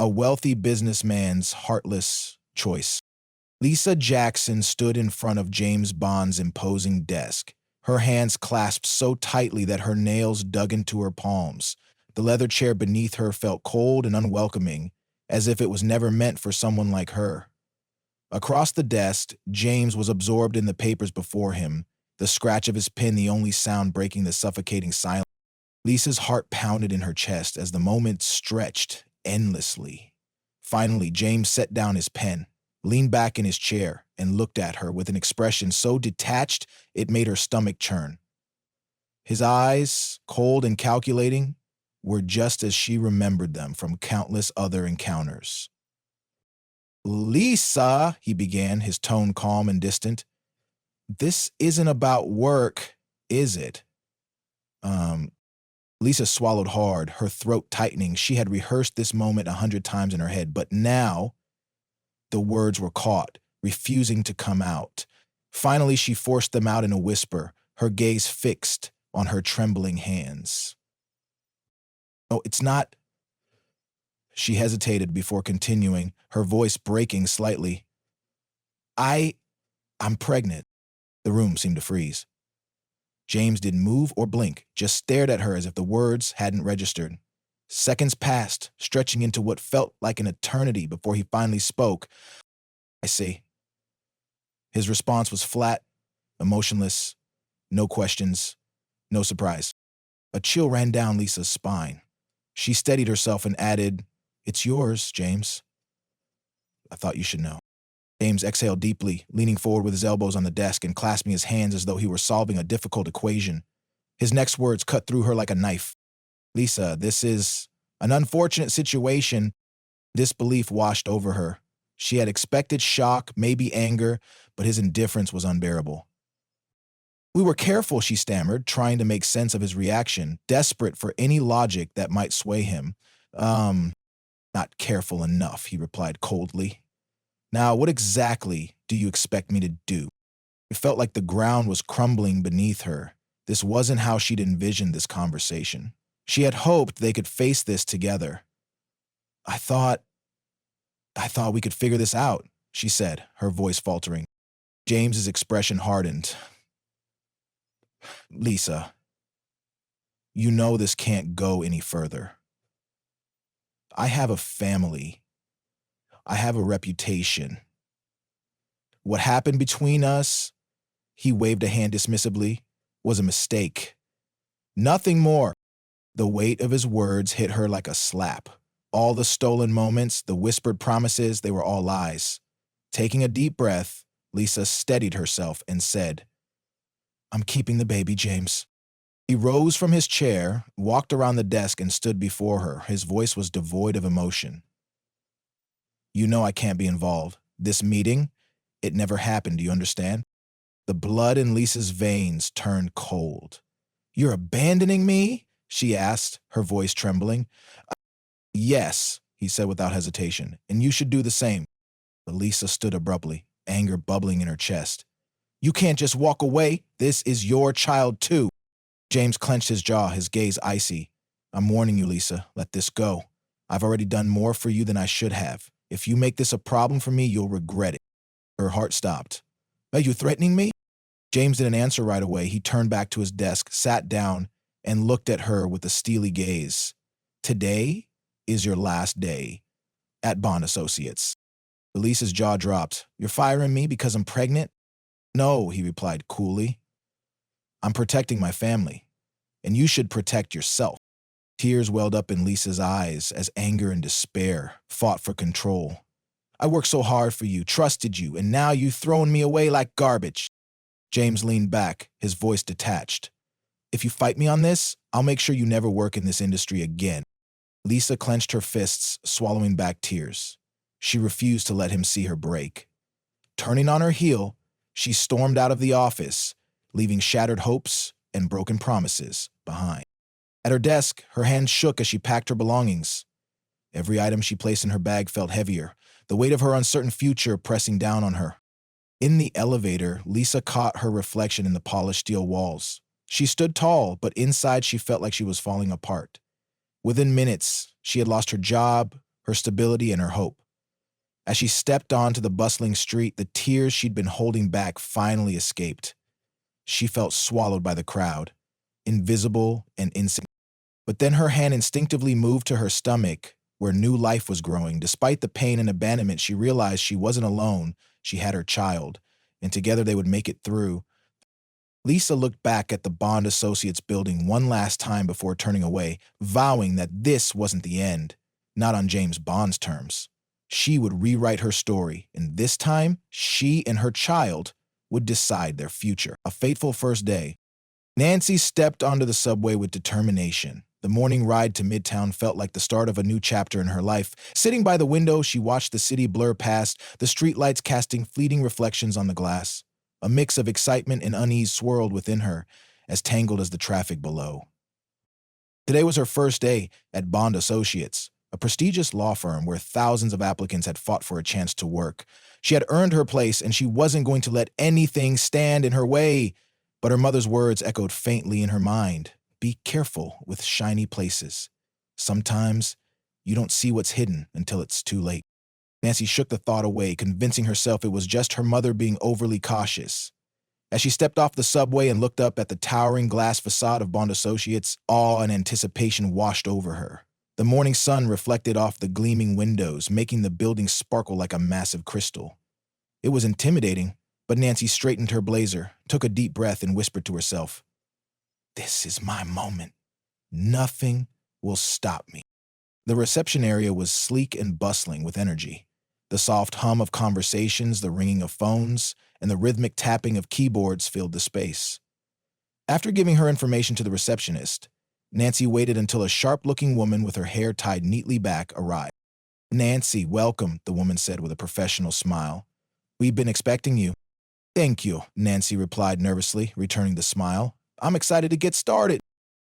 a wealthy businessman's heartless choice. Lisa Jackson stood in front of James Bond's imposing desk, her hands clasped so tightly that her nails dug into her palms. The leather chair beneath her felt cold and unwelcoming, as if it was never meant for someone like her. Across the desk, James was absorbed in the papers before him, the scratch of his pen the only sound breaking the suffocating silence. Lisa's heart pounded in her chest as the moment stretched endlessly. Finally, James set down his pen, leaned back in his chair, and looked at her with an expression so detached it made her stomach churn. His eyes, cold and calculating, were just as she remembered them from countless other encounters. "Lisa," he began, his tone calm and distant. "This isn't about work, is it?" Lisa swallowed hard, her throat tightening. She had rehearsed this moment 100 times in her head, but now the words were caught, refusing to come out. Finally, she forced them out in a whisper, her gaze fixed on her trembling hands. "Oh, it's not—" She hesitated before continuing, her voice breaking slightly. I'm pregnant." The room seemed to freeze. James didn't move or blink, just stared at her as if the words hadn't registered. Seconds passed, stretching into what felt like an eternity before he finally spoke. "I see." His response was flat, emotionless, no questions, no surprise. A chill ran down Lisa's spine. She steadied herself and added, "It's yours, James." "I thought you should know." James exhaled deeply, leaning forward with his elbows on the desk and clasping his hands as though he were solving a difficult equation. His next words cut through her like a knife. "Lisa, this is an unfortunate situation." Disbelief washed over her. She had expected shock, maybe anger, but his indifference was unbearable. "We were careful," she stammered, trying to make sense of his reaction, desperate for any logic that might sway him. Not careful enough," he replied coldly. "Now, what exactly do you expect me to do?" It felt like the ground was crumbling beneath her. This wasn't how she'd envisioned this conversation. She had hoped they could face this together. I thought we could figure this out," she said, her voice faltering. James's expression hardened. "Lisa, you know this can't go any further. I have a family. I have a reputation. What happened between us," he waved a hand dismissively, "was a mistake. Nothing more." The weight of his words hit her like a slap. All the stolen moments, the whispered promises, they were all lies. Taking a deep breath, Lisa steadied herself and said, "I'm keeping the baby, James." He rose from his chair, walked around the desk, and stood before her. His voice was devoid of emotion. "You know I can't be involved. This meeting, it never happened, do you understand?" The blood in Lisa's veins turned cold. "You're abandoning me?" she asked, her voice trembling. "Yes," he said without hesitation, "and you should do the same." But Lisa stood abruptly, anger bubbling in her chest. "You can't just walk away. This is your child, too." James clenched his jaw, his gaze icy. "I'm warning you, Lisa. Let this go. I've already done more for you than I should have. If you make this a problem for me, you'll regret it." Her heart stopped. "Are you threatening me?" James didn't answer right away. He turned back to his desk, sat down, and looked at her with a steely gaze. "Today is your last day at Bond Associates." Lisa's jaw dropped. "You're firing me because I'm pregnant?" "No," he replied coolly. "I'm protecting my family, and you should protect yourself." Tears welled up in Lisa's eyes as anger and despair fought for control. "I worked so hard for you, trusted you, and now you've thrown me away like garbage." James leaned back, his voice detached. "If you fight me on this, I'll make sure you never work in this industry again." Lisa clenched her fists, swallowing back tears. She refused to let him see her break. Turning on her heel, she stormed out of the office, leaving shattered hopes and broken promises behind. At her desk, her hands shook as she packed her belongings. Every item she placed in her bag felt heavier, the weight of her uncertain future pressing down on her. In the elevator, Lisa caught her reflection in the polished steel walls. She stood tall, but inside she felt like she was falling apart. Within minutes, she had lost her job, her stability, and her hope. As she stepped onto the bustling street, the tears she'd been holding back finally escaped. She felt swallowed by the crowd, invisible and insignificant. But then her hand instinctively moved to her stomach, where new life was growing. Despite the pain and abandonment, she realized she wasn't alone. She had her child, and together they would make it through. Lisa looked back at the Bond Associates building one last time before turning away, vowing that this wasn't the end, not on James Bond's terms. She would rewrite her story, and this time, she and her child would decide their future. A fateful first day. Nancy stepped onto the subway with determination. The morning ride to Midtown felt like the start of a new chapter in her life. Sitting by the window, she watched the city blur past, the streetlights casting fleeting reflections on the glass. A mix of excitement and unease swirled within her, as tangled as the traffic below. Today was her first day at Bond Associates, a prestigious law firm where thousands of applicants had fought for a chance to work. She had earned her place, and she wasn't going to let anything stand in her way. But her mother's words echoed faintly in her mind. Be careful with shiny places. Sometimes you don't see what's hidden until it's too late. Nancy shook the thought away, convincing herself it was just her mother being overly cautious. As she stepped off the subway and looked up at the towering glass facade of Bond Associates, awe and anticipation washed over her. The morning sun reflected off the gleaming windows, making the building sparkle like a massive crystal. It was intimidating, but Nancy straightened her blazer, took a deep breath, and whispered to herself, "This is my moment. Nothing will stop me." The reception area was sleek and bustling with energy. The soft hum of conversations, the ringing of phones, and the rhythmic tapping of keyboards filled the space. After giving her information to the receptionist, Nancy waited until a sharp-looking woman with her hair tied neatly back arrived. "Nancy, welcome," the woman said with a professional smile. "We've been expecting you." "Thank you," Nancy replied nervously, returning the smile. "I'm excited to get started."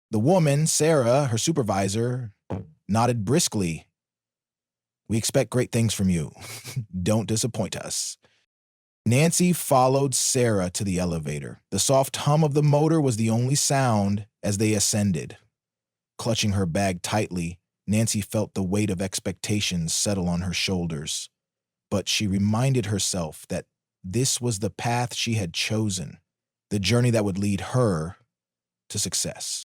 The woman, Sarah, her supervisor, nodded briskly. "We expect great things from you. Don't disappoint us." Nancy followed Sarah to the elevator. The soft hum of the motor was the only sound as they ascended. Clutching her bag tightly, Nancy felt the weight of expectations settle on her shoulders. But she reminded herself that this was the path she had chosen, the journey that would lead her to success.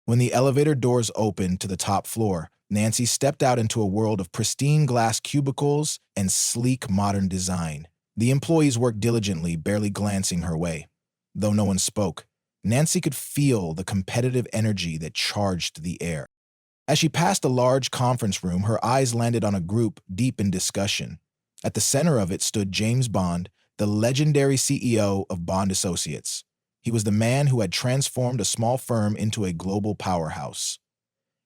When the elevator doors opened to the top floor, Nancy stepped out into a world of pristine glass cubicles and sleek modern design. The employees worked diligently, barely glancing her way. Though no one spoke, Nancy could feel the competitive energy that charged the air. As she passed a large conference room, her eyes landed on a group deep in discussion. At the center of it stood James Bond, the legendary CEO of Bond Associates. He was the man who had transformed a small firm into a global powerhouse.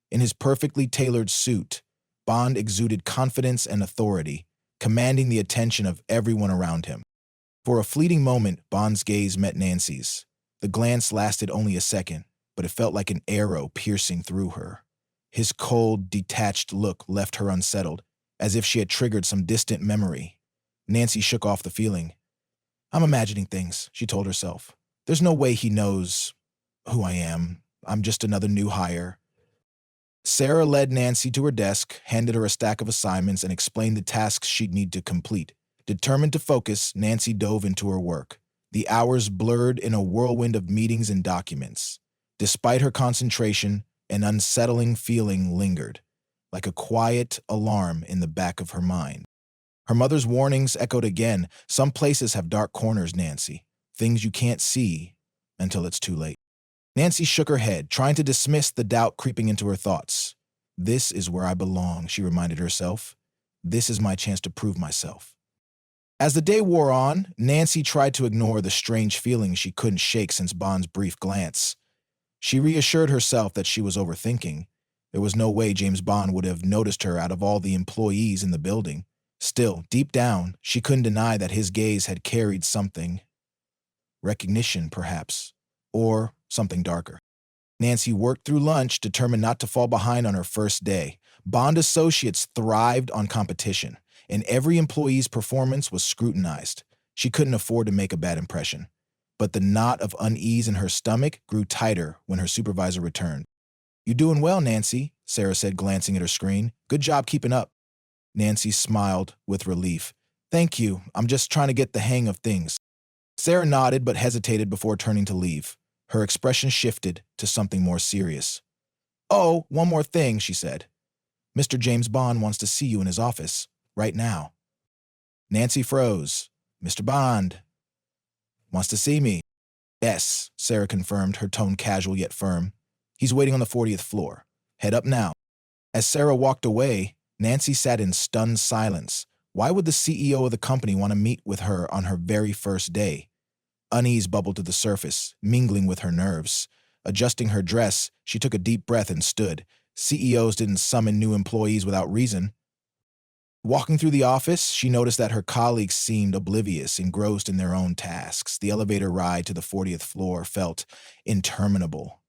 In his perfectly tailored suit, Bond exuded confidence and authority, commanding the attention of everyone around him. For a fleeting moment, Bond's gaze met Nancy's. The glance lasted only a second, but it felt like an arrow piercing through her. His cold, detached look left her unsettled, as if she had triggered some distant memory. Nancy shook off the feeling. "I'm imagining things," she told herself. "There's no way he knows who I am. I'm just another new hire." Sarah led Nancy to her desk, handed her a stack of assignments, and explained the tasks she'd need to complete. Determined to focus, Nancy dove into her work. The hours blurred in a whirlwind of meetings and documents. Despite her concentration, an unsettling feeling lingered, like a quiet alarm in the back of her mind. Her mother's warnings echoed again. Some places have dark corners, Nancy. Things you can't see until it's too late. Nancy shook her head, trying to dismiss the doubt creeping into her thoughts. "This is where I belong," she reminded herself. "This is my chance to prove myself." As the day wore on, Nancy tried to ignore the strange feeling she couldn't shake since Bond's brief glance. She reassured herself that she was overthinking. There was no way James Bond would have noticed her out of all the employees in the building. Still, deep down, she couldn't deny that his gaze had carried something. Recognition, perhaps, or something darker. Nancy worked through lunch, determined not to fall behind on her first day. Bond Associates thrived on competition, and every employee's performance was scrutinized. She couldn't afford to make a bad impression. But the knot of unease in her stomach grew tighter when her supervisor returned. "You doing well, Nancy," Sarah said, glancing at her screen. "Good job keeping up." Nancy smiled with relief. Thank you. I'm just trying to get the hang of things. Sarah nodded but hesitated before turning to leave. Her expression shifted to something more serious. Oh, one more thing, she said. Mr. James Bond wants to see you in his office, right now. Nancy froze. Mr. Bond wants to see me. Yes, Sarah confirmed, her tone casual yet firm. He's waiting on the 40th floor. Head up now. As Sarah walked away, Nancy sat in stunned silence. Why would the CEO of the company want to meet with her on her very first day? Unease bubbled to the surface, mingling with her nerves. Adjusting her dress, she took a deep breath and stood. CEOs didn't summon new employees without reason. Walking through the office, she noticed that her colleagues seemed oblivious, engrossed in their own tasks. The elevator ride to the 40th floor felt interminable.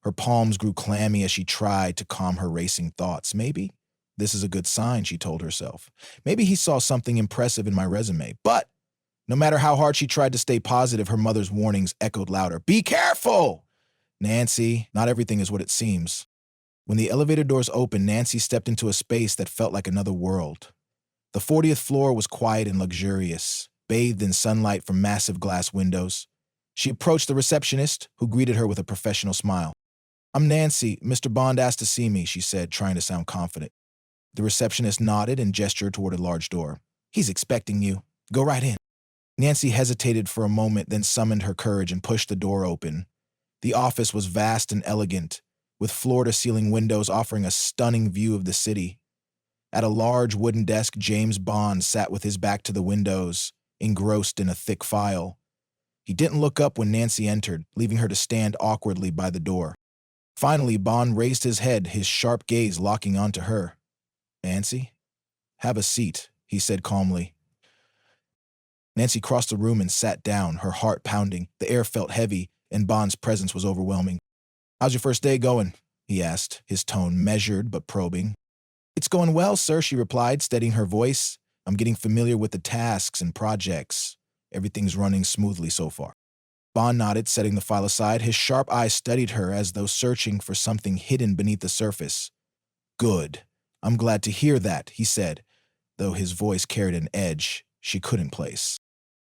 Her palms grew clammy as she tried to calm her racing thoughts. Maybe this is a good sign, she told herself. Maybe he saw something impressive in my resume. But no matter how hard she tried to stay positive, her mother's warnings echoed louder. Be careful! Nancy, not everything is what it seems. When the elevator doors opened, Nancy stepped into a space that felt like another world. The 40th floor was quiet and luxurious, bathed in sunlight from massive glass windows. She approached the receptionist, who greeted her with a professional smile. I'm Nancy. Mr. Bond asked to see me, she said, trying to sound confident. The receptionist nodded and gestured toward a large door. He's expecting you. Go right in. Nancy hesitated for a moment, then summoned her courage and pushed the door open. The office was vast and elegant, with floor-to-ceiling windows offering a stunning view of the city. At a large wooden desk, James Bond sat with his back to the windows, engrossed in a thick file. He didn't look up when Nancy entered, leaving her to stand awkwardly by the door. Finally, Bond raised his head, his sharp gaze locking onto her. Nancy? Have a seat, he said calmly. Nancy crossed the room and sat down, her heart pounding. The air felt heavy, and Bond's presence was overwhelming. How's your first day going? He asked, his tone measured but probing. It's going well, sir, she replied, steadying her voice. I'm getting familiar with the tasks and projects. Everything's running smoothly so far. Bond nodded, setting the file aside. His sharp eyes studied her as though searching for something hidden beneath the surface. Good. I'm glad to hear that, he said, though his voice carried an edge she couldn't place.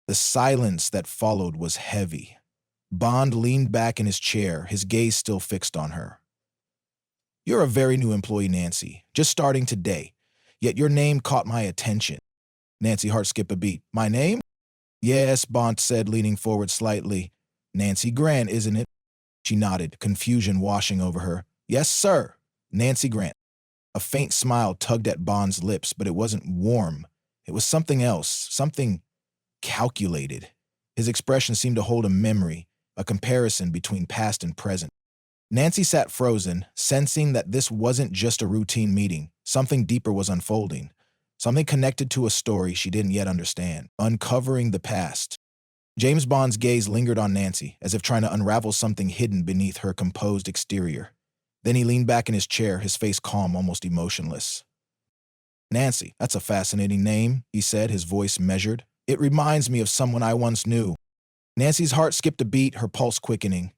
The silence that followed was heavy. Bond leaned back in his chair, his gaze still fixed on her. You're a very new employee, Nancy, just starting today, yet your name caught my attention. Nancy heart skipped a beat. My name? Yes, Bond said, leaning forward slightly. Nancy Grant, isn't it? She nodded, confusion washing over her. Yes, sir. Nancy Grant. A faint smile tugged at Bond's lips, but it wasn't warm. It was something else, something calculated. His expression seemed to hold a memory, a comparison between past and present. Nancy sat frozen, sensing that this wasn't just a routine meeting. Something deeper was unfolding, something connected to a story she didn't yet understand, uncovering the past. James Bond's gaze lingered on Nancy, as if trying to unravel something hidden beneath her composed exterior. Then he leaned back in his chair, his face calm, almost emotionless. Nancy, that's a fascinating name, he said, his voice measured. It reminds me of someone I once knew. Nancy's heart skipped a beat, her pulse quickening.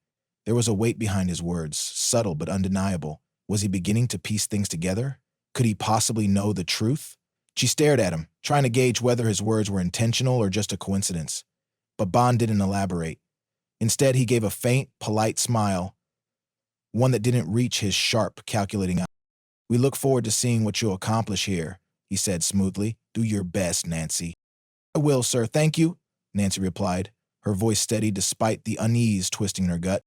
There was a weight behind his words, subtle but undeniable. Was he beginning to piece things together? Could he possibly know the truth? She stared at him, trying to gauge whether his words were intentional or just a coincidence. But Bond didn't elaborate. Instead, he gave a faint, polite smile, one that didn't reach his sharp, calculating eye. We look forward to seeing what you'll accomplish here, he said smoothly. Do your best, Nancy. I will, sir, thank you, Nancy replied, her voice steady despite the unease twisting in her gut.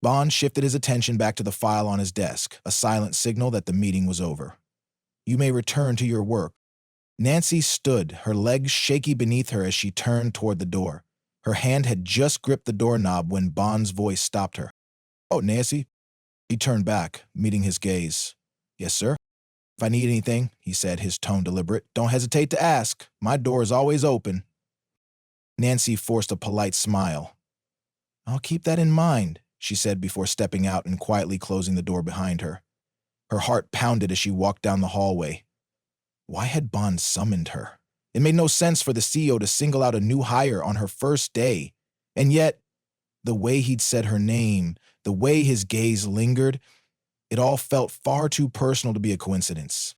Bond shifted his attention back to the file on his desk, a silent signal that the meeting was over. You may return to your work. Nancy stood, her legs shaky beneath her as she turned toward the door. Her hand had just gripped the doorknob when Bond's voice stopped her. Oh, Nancy. He turned back, meeting his gaze. Yes, sir. If I need anything, he said, his tone deliberate, don't hesitate to ask. My door is always open. Nancy forced a polite smile. I'll keep that in mind, she said before stepping out and quietly closing the door behind her. Her heart pounded as she walked down the hallway. Why had Bond summoned her? It made no sense for the CEO to single out a new hire on her first day. And yet, the way he'd said her name, the way his gaze lingered, it all felt far too personal to be a coincidence.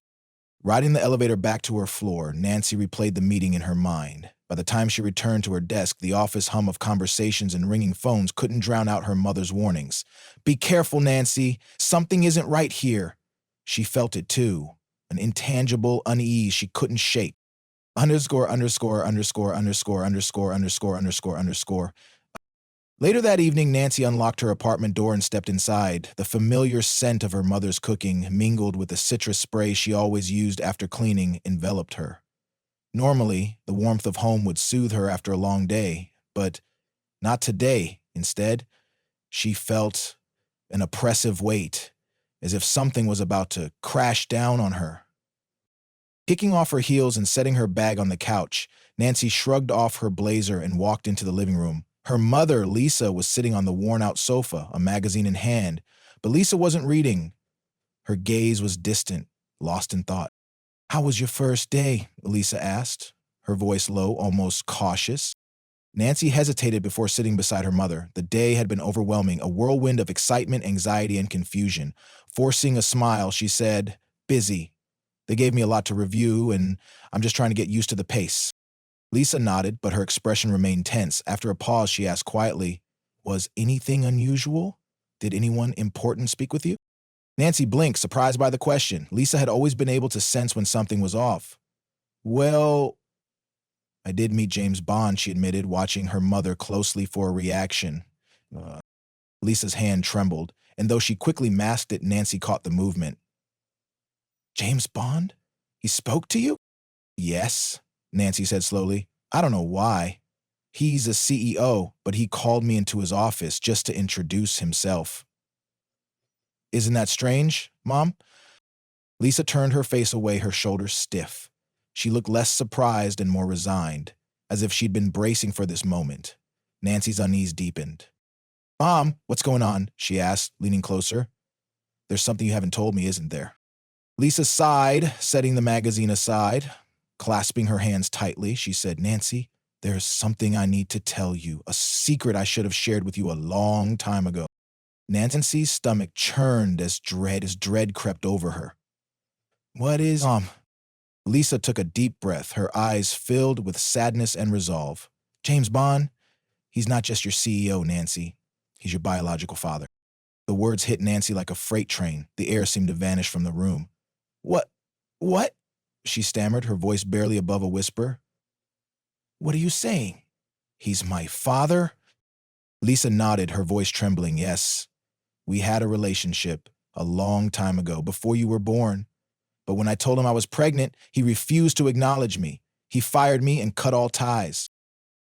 Riding the elevator back to her floor, Nancy replayed the meeting in her mind. By the time she returned to her desk, the office hum of conversations and ringing phones couldn't drown out her mother's warnings. "Be careful, Nancy. Something isn't right here." She felt it too, an intangible unease she couldn't shake. Underscore, underscore, underscore, underscore, underscore, underscore, underscore, underscore. Later that evening, Nancy unlocked her apartment door and stepped inside. The familiar scent of her mother's cooking, mingled with the citrus spray she always used after cleaning, enveloped her. Normally, the warmth of home would soothe her after a long day, but not today. Instead, she felt an oppressive weight, as if something was about to crash down on her. Kicking off her heels and setting her bag on the couch, Nancy shrugged off her blazer and walked into the living room. Her mother, Lisa, was sitting on the worn-out sofa, a magazine in hand, but Lisa wasn't reading. Her gaze was distant, lost in thought. "How was your first day?" Lisa asked, her voice low, almost cautious. Nancy hesitated before sitting beside her mother. The day had been overwhelming, a whirlwind of excitement, anxiety, and confusion. Forcing a smile, she said, "Busy. They gave me a lot to review, and I'm just trying to get used to the pace." Lisa nodded, but her expression remained tense. After a pause, she asked quietly, "Was anything unusual? Did anyone important speak with you?" Nancy blinked, surprised by the question. Lisa had always been able to sense when something was off. "Well, I did meet James Bond," she admitted, watching her mother closely for a reaction. Uh, Lisa's hand trembled, and though she quickly masked it, Nancy caught the movement. "James Bond? He spoke to you?" "Yes," Nancy said slowly. "I don't know why. He's a CEO, but he called me into his office just to introduce himself." "Isn't that strange, Mom?" Lisa turned her face away, her shoulders stiff. She looked less surprised and more resigned, as if she'd been bracing for this moment. Nancy's unease deepened. "Mom, what's going on?" she asked, leaning closer. "There's something you haven't told me, isn't there?" Lisa sighed, setting the magazine aside. Clasping her hands tightly, she said, "Nancy, there's something I need to tell you, a secret I should have shared with you a long time ago." Nancy's stomach churned as dread crept over her. "What is, Lisa took a deep breath, her eyes filled with sadness and resolve. "James Bond, he's not just your CEO, Nancy. He's your biological father." The words hit Nancy like a freight train. The air seemed to vanish from the room. What? She stammered, her voice barely above a whisper. "What are you saying? He's my father?" Lisa nodded, her voice trembling. "Yes, we had a relationship a long time ago, before you were born. But when I told him I was pregnant, he refused to acknowledge me. He fired me and cut all ties."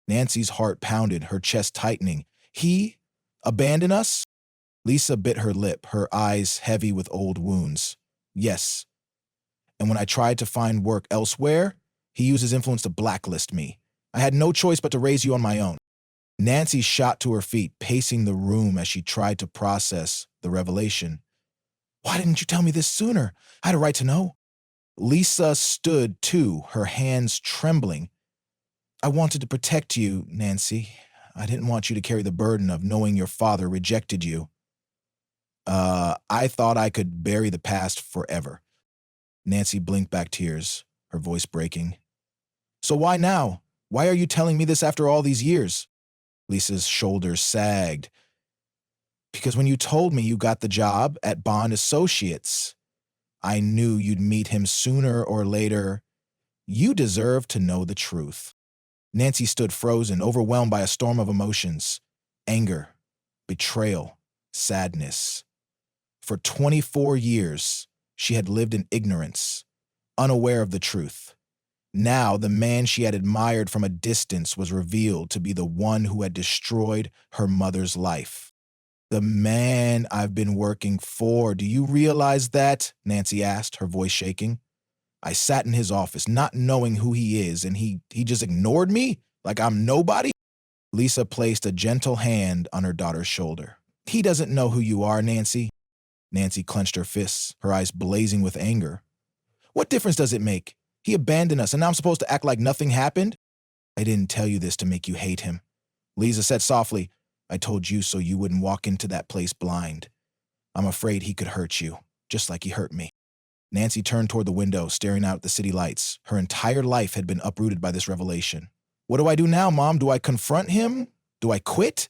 Nancy's heart pounded, her chest tightening. "He abandoned us?" Lisa bit her lip, her eyes heavy with old wounds. "Yes. And when I tried to find work elsewhere, he used his influence to blacklist me. I had no choice but to raise you on my own." Nancy shot to her feet, pacing the room as she tried to process the revelation. "Why didn't you tell me this sooner? I had a right to know." Lisa stood, too, her hands trembling. "I wanted to protect you, Nancy. I didn't want you to carry the burden of knowing your father rejected you." I thought I could bury the past forever." Nancy blinked back tears, her voice breaking. "So why now? Why are you telling me this after all these years?" Lisa's shoulders sagged. "Because when you told me you got the job at Bond Associates, I knew you'd meet him sooner or later. You deserve to know the truth." Nancy stood frozen, overwhelmed by a storm of emotions. Anger, betrayal, sadness. For 24 years, she had lived in ignorance, unaware of the truth. Now, the man she had admired from a distance was revealed to be the one who had destroyed her mother's life. "The man I've been working for, do you realize that?" Nancy asked, her voice shaking. "I sat in his office, not knowing who he is, and he just ignored me like I'm nobody?" Lisa placed a gentle hand on her daughter's shoulder. "He doesn't know who you are, Nancy." Nancy clenched her fists, her eyes blazing with anger. "What difference does it make? He abandoned us, and now I'm supposed to act like nothing happened?" "I didn't tell you this to make you hate him," Lisa said softly. "I told you so you wouldn't walk into that place blind. I'm afraid he could hurt you, just like he hurt me." Nancy turned toward the window, staring out at the city lights. Her entire life had been uprooted by this revelation. What do I do now, Mom? Do I confront him? Do I quit?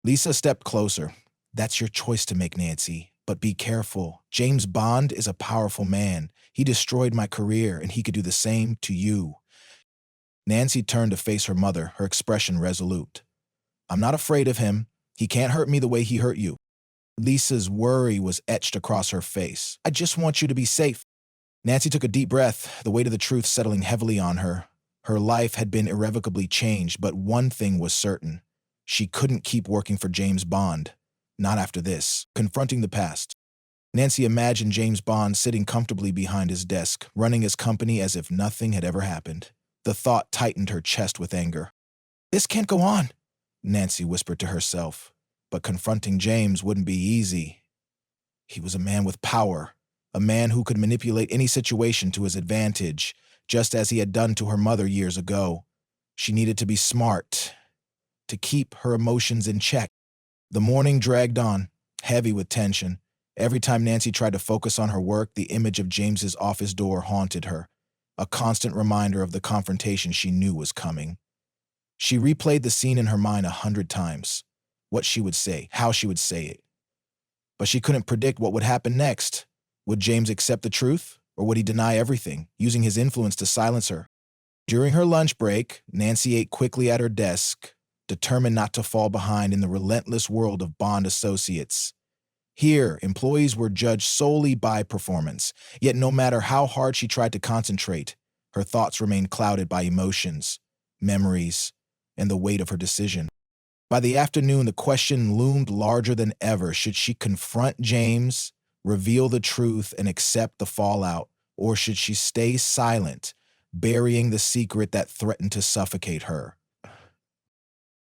Lisa stepped closer. That's your choice to make, Nancy. But be careful. James Bond is a powerful man. He destroyed my career, and he could do the same to you. Nancy turned to face her mother, her expression resolute. I'm not afraid of him. He can't hurt me the way he hurt you. Lisa's worry was etched across her face. I just want you to be safe. Nancy took a deep breath, the weight of the truth settling heavily on her. Her life had been irrevocably changed, but one thing was certain. She couldn't keep working for James Bond. Not after this. Confronting the past. Nancy imagined James Bond sitting comfortably behind his desk, running his company as if nothing had ever happened. The thought tightened her chest with anger. This can't go on, Nancy whispered to herself. But confronting James wouldn't be easy. He was a man with power, a man who could manipulate any situation to his advantage, just as he had done to her mother years ago. She needed to be smart, to keep her emotions in check. The morning dragged on, heavy with tension. Every time Nancy tried to focus on her work, the image of James's office door haunted her, a constant reminder of the confrontation she knew was coming. She replayed the scene in her mind 100 times. What she would say, how she would say it. But she couldn't predict what would happen next. Would James accept the truth, or would he deny everything, using his influence to silence her? During her lunch break, Nancy ate quickly at her desk, determined not to fall behind in the relentless world of Bond associates. Here, employees were judged solely by performance, yet no matter how hard she tried to concentrate, her thoughts remained clouded by emotions, memories, and the weight of her decision. By the afternoon, the question loomed larger than ever. Should she confront James, reveal the truth, and accept the fallout, or should she stay silent, burying the secret that threatened to suffocate her?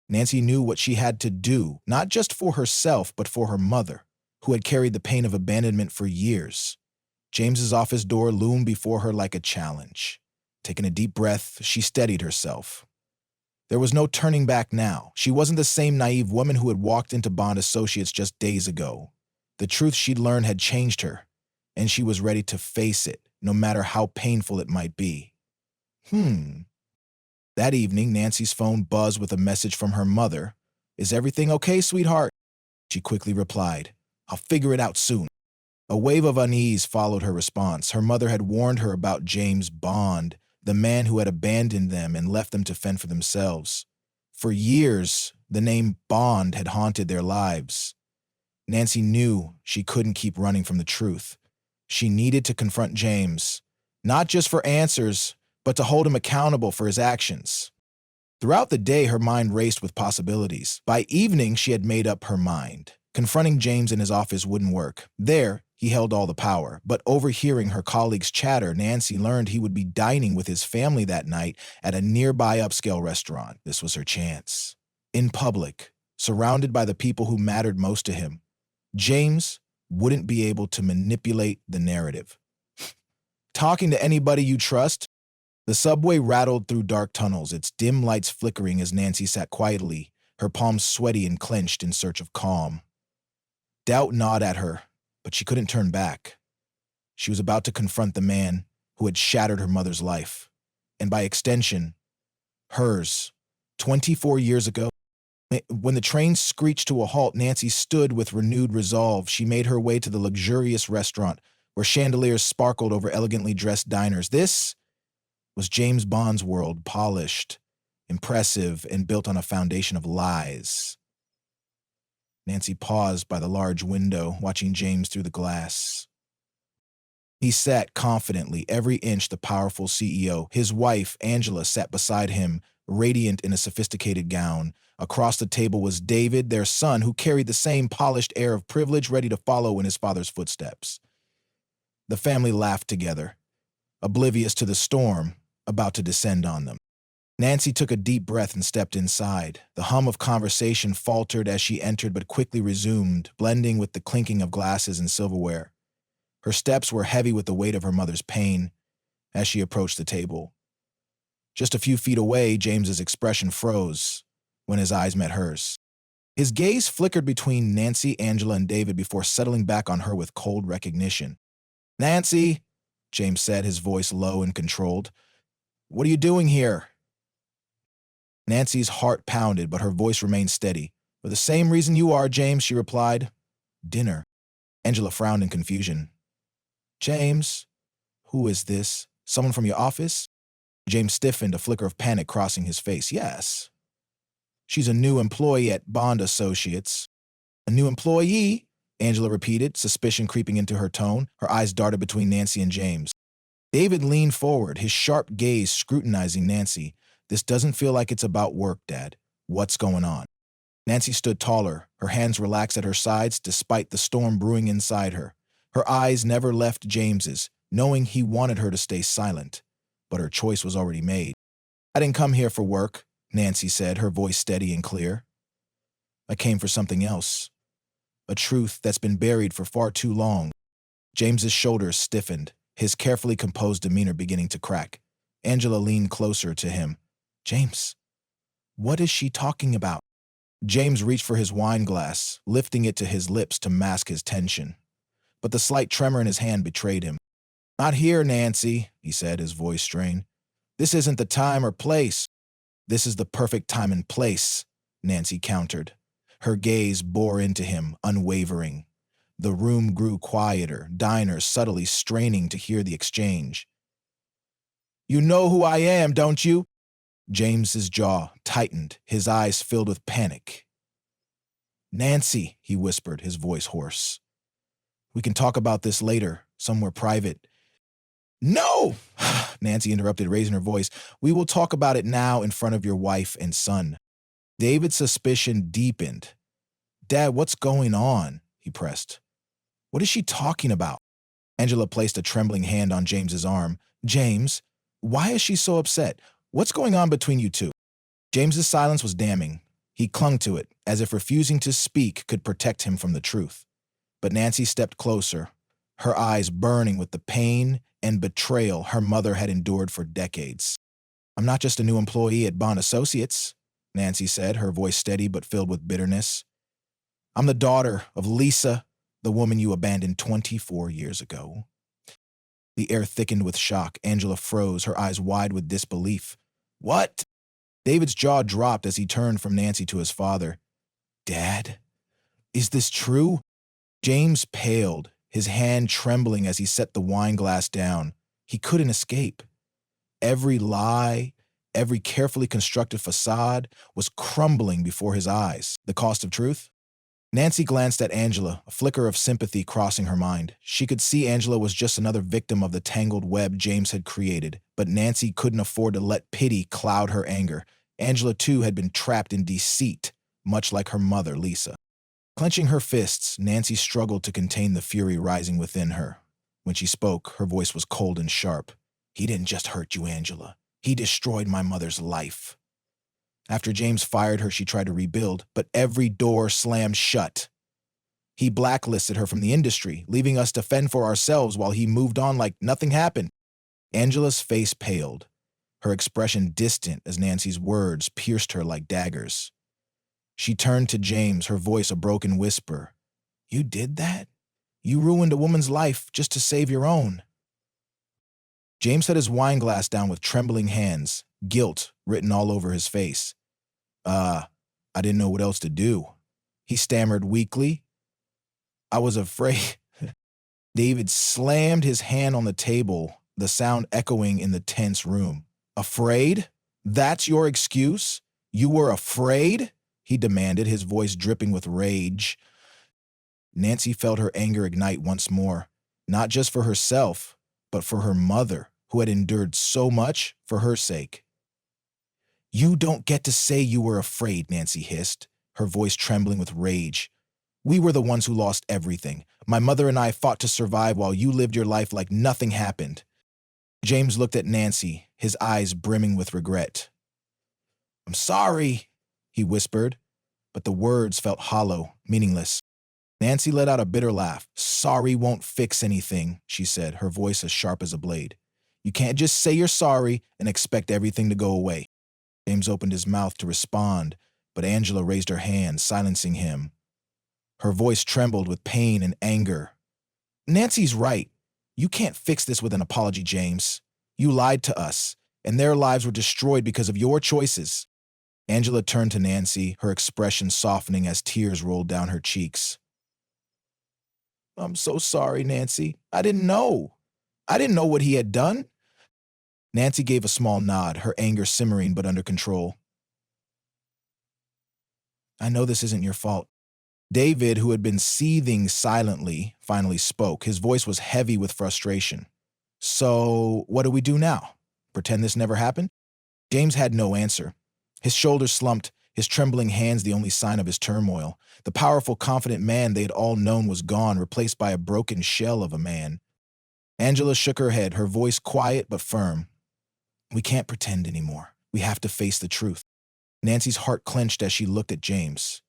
Nancy knew what she had to do, not just for herself, but for her mother, who had carried the pain of abandonment for years. James's office door loomed before her like a challenge. Taking a deep breath, she steadied herself. There was no turning back now. She wasn't the same naive woman who had walked into Bond Associates just days ago. The truth she'd learned had changed her, and she was ready to face it, no matter how painful it might be. That evening, Nancy's phone buzzed with a message from her mother. Is everything okay, sweetheart? She quickly replied, I'll figure it out soon. A wave of unease followed her response. Her mother had warned her about James Bond, the man who had abandoned them and left them to fend for themselves. For years, the name Bond had haunted their lives. Nancy knew she couldn't keep running from the truth. She needed to confront James, not just for answers, but to hold him accountable for his actions. Throughout the day, her mind raced with possibilities. By evening, she had made up her mind. Confronting James in his office wouldn't work. There, he held all the power. But overhearing her colleagues' chatter, Nancy learned he would be dining with his family that night at a nearby upscale restaurant. This was her chance. In public, surrounded by the people who mattered most to him, James wouldn't be able to manipulate the narrative. Talking to anybody you trust? The subway rattled through dark tunnels, its dim lights flickering as Nancy sat quietly, her palms sweaty and clenched in search of calm. Doubt gnawed at her, but she couldn't turn back. She was about to confront the man who had shattered her mother's life, and by extension, hers. 24 years ago, when the train screeched to a halt, Nancy stood with renewed resolve. She made her way to the luxurious restaurant, where chandeliers sparkled over elegantly dressed diners. This was James Bond's world, polished, impressive, and built on a foundation of lies. Nancy paused by the large window, watching James through the glass. He sat confidently, every inch the powerful CEO. His wife, Angela, sat beside him, radiant in a sophisticated gown. Across the table was David, their son, who carried the same polished air of privilege, ready to follow in his father's footsteps. The family laughed together, oblivious to the storm about to descend on them. Nancy took a deep breath and stepped inside. The hum of conversation faltered as she entered but quickly resumed, blending with the clinking of glasses and silverware. Her steps were heavy with the weight of her mother's pain as she approached the table. Just a few feet away, James's expression froze when his eyes met hers. His gaze flickered between Nancy, Angela, and David before settling back on her with cold recognition. Nancy, James said, his voice low and controlled. What are you doing here? Nancy's heart pounded, but her voice remained steady. For the same reason you are, James, she replied. Dinner. Angela frowned in confusion. James, who is this? Someone from your office? James stiffened, a flicker of panic crossing his face. Yes. She's a new employee at Bond Associates. A new employee? Angela repeated, suspicion creeping into her tone. Her eyes darted between Nancy and James. David leaned forward, his sharp gaze scrutinizing Nancy. This doesn't feel like it's about work, Dad. What's going on? Nancy stood taller, her hands relaxed at her sides despite the storm brewing inside her. Her eyes never left James's, knowing he wanted her to stay silent. But her choice was already made. I didn't come here for work, Nancy said, her voice steady and clear. I came for something else. A truth that's been buried for far too long. James's shoulders stiffened, his carefully composed demeanor beginning to crack. Angela leaned closer to him. James, what is she talking about? James reached for his wine glass, lifting it to his lips to mask his tension. But the slight tremor in his hand betrayed him. Not here, Nancy, he said, his voice strained. This isn't the time or place. This is the perfect time and place, Nancy countered. Her gaze bore into him, unwavering. The room grew quieter, diners subtly straining to hear the exchange. You know who I am, don't you? James's jaw tightened, his eyes filled with panic. Nancy, he whispered, his voice hoarse. We can talk about this later, somewhere private. No! Nancy interrupted, raising her voice. We will talk about it now in front of your wife and son. David's suspicion deepened. Dad, what's going on? He pressed. What is she talking about? Angela placed a trembling hand on James's arm. James, why is she so upset? What's going on between you two? James's silence was damning. He clung to it, as if refusing to speak could protect him from the truth. But Nancy stepped closer, her eyes burning with the pain and betrayal her mother had endured for decades. I'm not just a new employee at Bond Associates, Nancy said, her voice steady but filled with bitterness. I'm the daughter of Lisa, the woman you abandoned 24 years ago. The air thickened with shock. Angela froze, her eyes wide with disbelief. What? David's jaw dropped as he turned from Nancy to his father. Dad, is this true? James paled, his hand trembling as he set the wine glass down. He couldn't escape. Every lie, every carefully constructed facade was crumbling before his eyes. The cost of truth? Nancy glanced at Angela, a flicker of sympathy crossing her mind. She could see Angela was just another victim of the tangled web James had created, but Nancy couldn't afford to let pity cloud her anger. Angela, too, had been trapped in deceit, much like her mother, Lisa. Clenching her fists, Nancy struggled to contain the fury rising within her. When she spoke, her voice was cold and sharp. He didn't just hurt you, Angela. He destroyed my mother's life. After James fired her, she tried to rebuild, but every door slammed shut. He blacklisted her from the industry, leaving us to fend for ourselves while he moved on like nothing happened. Angela's face paled, her expression distant as Nancy's words pierced her like daggers. She turned to James, her voice a broken whisper. You did that? You ruined a woman's life just to save your own. James set his wine glass down with trembling hands, guilt written all over his face. I didn't know what else to do. He stammered weakly. I was afraid. David slammed his hand on the table, the sound echoing in the tense room. Afraid? That's your excuse? You were afraid? He demanded, his voice dripping with rage. Nancy felt her anger ignite once more, not just for herself, but for her mother, who had endured so much for her sake. You don't get to say you were afraid, Nancy hissed, her voice trembling with rage. We were the ones who lost everything. My mother and I fought to survive while you lived your life like nothing happened. James looked at Nancy, his eyes brimming with regret. I'm sorry, he whispered, but the words felt hollow, meaningless. Nancy let out a bitter laugh. Sorry won't fix anything, she said, her voice as sharp as a blade. You can't just say you're sorry and expect everything to go away. James opened his mouth to respond, but Angela raised her hand, silencing him. Her voice trembled with pain and anger. Nancy's right. You can't fix this with an apology, James. You lied to us, and their lives were destroyed because of your choices. Angela turned to Nancy, her expression softening as tears rolled down her cheeks. I'm so sorry, Nancy. I didn't know. I didn't know what he had done. Nancy gave a small nod, her anger simmering but under control. I know this isn't your fault. David, who had been seething silently, finally spoke. His voice was heavy with frustration. So, what do we do now? Pretend this never happened? James had no answer. His shoulders slumped, his trembling hands the only sign of his turmoil. The powerful, confident man they had all known was gone, replaced by a broken shell of a man. Angela shook her head, her voice quiet but firm. We can't pretend anymore. We have to face the truth. Nancy's heart clenched as she looked at James,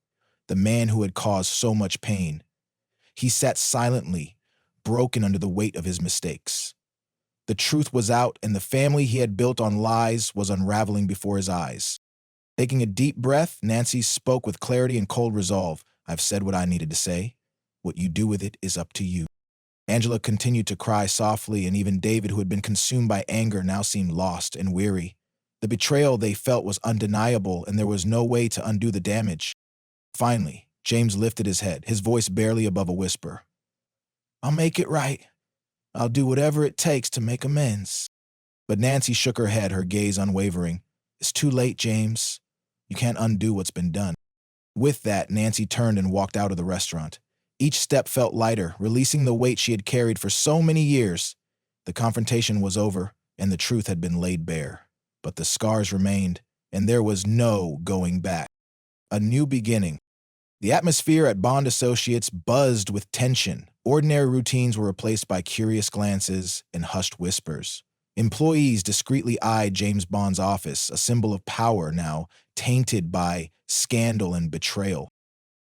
the man who had caused so much pain. He sat silently, broken under the weight of his mistakes. The truth was out, and the family he had built on lies was unraveling before his eyes. Taking a deep breath, Nancy spoke with clarity and cold resolve. I've said what I needed to say. What you do with it is up to you. Angela continued to cry softly, and even David, who had been consumed by anger, now seemed lost and weary. The betrayal they felt was undeniable, and there was no way to undo the damage. Finally, James lifted his head, his voice barely above a whisper. I'll make it right. I'll do whatever it takes to make amends. But Nancy shook her head, her gaze unwavering. It's too late, James. You can't undo what's been done. With that, Nancy turned and walked out of the restaurant. Each step felt lighter, releasing the weight she had carried for so many years. The confrontation was over, and the truth had been laid bare. But the scars remained, and there was no going back. A new beginning. The atmosphere at Bond Associates buzzed with tension. Ordinary routines were replaced by curious glances and hushed whispers. Employees discreetly eyed James Bond's office, a symbol of power now tainted by scandal and betrayal.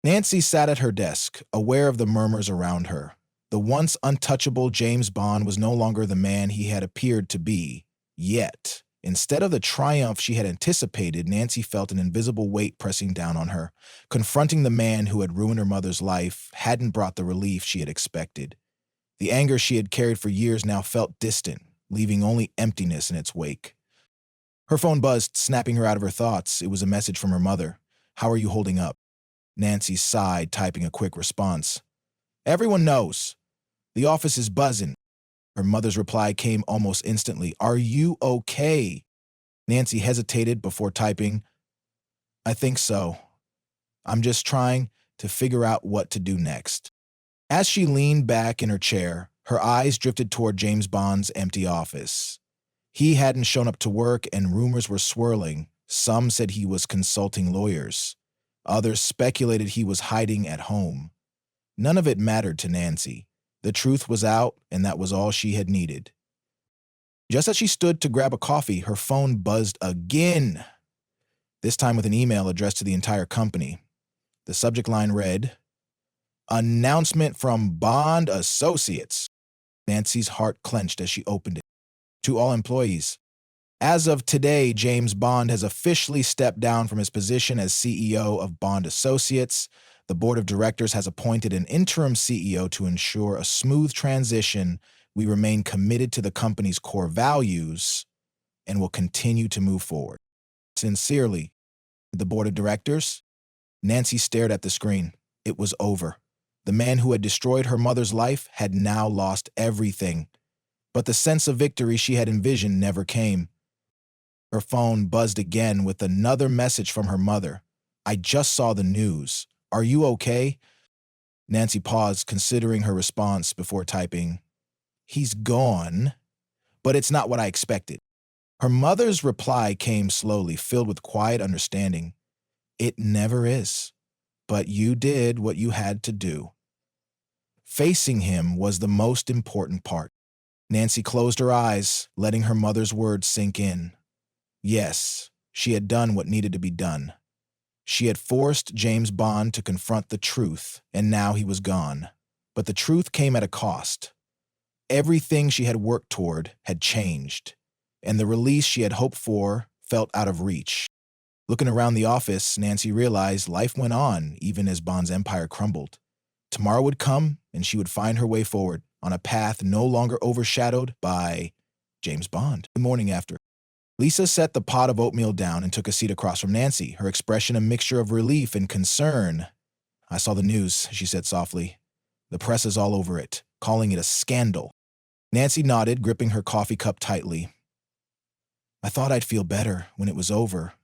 Nancy sat at her desk, aware of the murmurs around her. The once untouchable James Bond was no longer the man he had appeared to be. Yet, instead of the triumph she had anticipated, Nancy felt an invisible weight pressing down on her. Confronting the man who had ruined her mother's life hadn't brought the relief she had expected. The anger she had carried for years now felt distant, leaving only emptiness in its wake. Her phone buzzed, snapping her out of her thoughts. It was a message from her mother. How are you holding up? Nancy sighed, typing a quick response. Everyone knows. The office is buzzing. Her mother's reply came almost instantly. Are you okay? Nancy hesitated before typing, I think so. I'm just trying to figure out what to do next. As she leaned back in her chair, her eyes drifted toward James Bond's empty office. He hadn't shown up to work, and rumors were swirling. Some said he was consulting lawyers. Others speculated he was hiding at home. None of it mattered to Nancy. The truth was out, and that was all she had needed. Just as she stood to grab a coffee, her phone buzzed again, this time with an email addressed to the entire company. The subject line read, Announcement from Bond Associates. Nancy's heart clenched as she opened it. To all employees, as of today, James Bond has officially stepped down from his position as CEO of Bond Associates. The board of directors has appointed an interim CEO to ensure a smooth transition. We remain committed to the company's core values and will continue to move forward. Sincerely, the board of directors. Nancy stared at the screen. It was over. The man who had destroyed her mother's life had now lost everything. But the sense of victory she had envisioned never came. Her phone buzzed again with another message from her mother. I just saw the news. Are you okay? Nancy paused, considering her response before typing, He's gone, but it's not what I expected. Her mother's reply came slowly, filled with quiet understanding. It never is, but you did what you had to do. Facing him was the most important part. Nancy closed her eyes, letting her mother's words sink in. Yes, she had done what needed to be done. She had forced James Bond to confront the truth, and now he was gone. But the truth came at a cost. Everything she had worked toward had changed, and the release she had hoped for felt out of reach. Looking around the office, Nancy realized life went on even as Bond's empire crumbled. Tomorrow would come, and she would find her way forward, on a path no longer overshadowed by James Bond. The morning after, Lisa set the pot of oatmeal down and took a seat across from Nancy, her expression a mixture of relief and concern. "I saw the news," she said softly. "The press is all over it, calling it a scandal." Nancy nodded, gripping her coffee cup tightly. "I thought I'd feel better when it was over,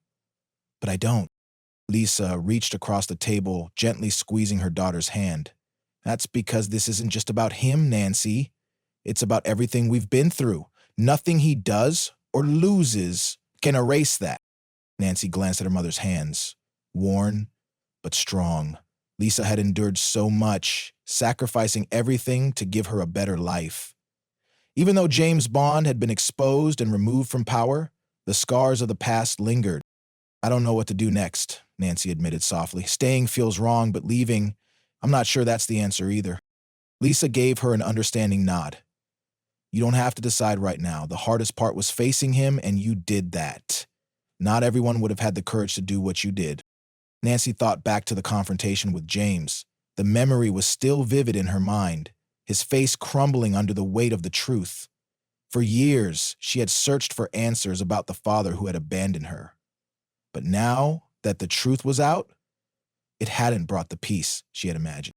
but I don't." Lisa reached across the table, gently squeezing her daughter's hand. "That's because this isn't just about him, Nancy. It's about everything we've been through. Nothing he does or loses can erase that." Nancy glanced at her mother's hands, worn but strong. Lisa had endured so much, sacrificing everything to give her a better life. Even though James Bond had been exposed and removed from power, the scars of the past lingered. "I don't know what to do next," Nancy admitted softly. "Staying feels wrong, but leaving, I'm not sure that's the answer either." Lisa gave her an understanding nod. "You don't have to decide right now. The hardest part was facing him, and you did that. Not everyone would have had the courage to do what you did." Nancy thought back to the confrontation with James. The memory was still vivid in her mind, his face crumbling under the weight of the truth. For years, she had searched for answers about the father who had abandoned her. But now that the truth was out, it hadn't brought the peace she had imagined.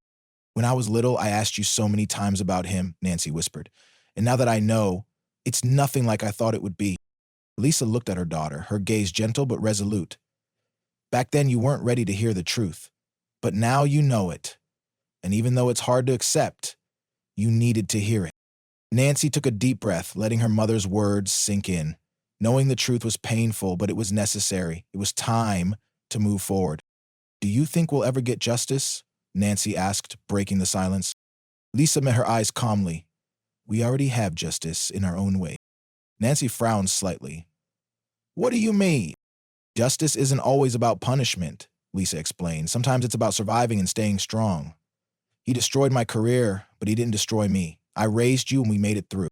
"When I was little, I asked you so many times about him," Nancy whispered. "And now that I know, it's nothing like I thought it would be." Lisa looked at her daughter, her gaze gentle but resolute. "Back then you weren't ready to hear the truth, but now you know it. And even though it's hard to accept, you needed to hear it." Nancy took a deep breath, letting her mother's words sink in. Knowing the truth was painful, but it was necessary. It was time to move forward. "Do you think we'll ever get justice?" Nancy asked, breaking the silence. Lisa met her eyes calmly. "We already have justice in our own way." Nancy frowned slightly. "What do you mean?" "Justice isn't always about punishment," Lisa explained. "Sometimes it's about surviving and staying strong. He destroyed my career, but he didn't destroy me. I raised you and we made it through."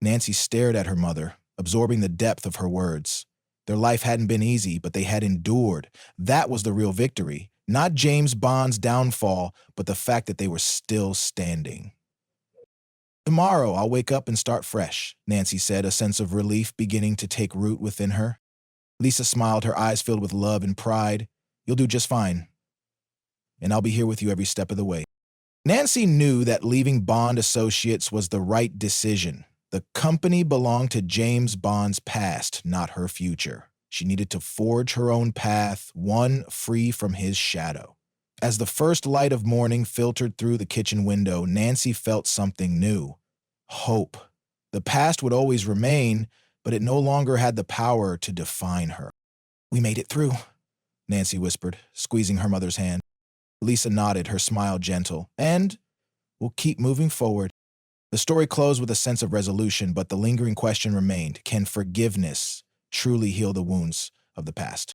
Nancy stared at her mother, absorbing the depth of her words. Their life hadn't been easy, but they had endured. That was the real victory. Not James Bond's downfall, but the fact that they were still standing. "Tomorrow I'll wake up and start fresh," Nancy said, a sense of relief beginning to take root within her. Lisa smiled, her eyes filled with love and pride. "You'll do just fine. And I'll be here with you every step of the way." Nancy knew that leaving Bond Associates was the right decision. The company belonged to James Bond's past, not her future. She needed to forge her own path, one free from his shadow. As the first light of morning filtered through the kitchen window, Nancy felt something new. Hope. The past would always remain, but it no longer had the power to define her. "We made it through," Nancy whispered, squeezing her mother's hand. Lisa nodded, her smile gentle. "And we'll keep moving forward." The story closed with a sense of resolution, but the lingering question remained: can forgiveness truly heal the wounds of the past?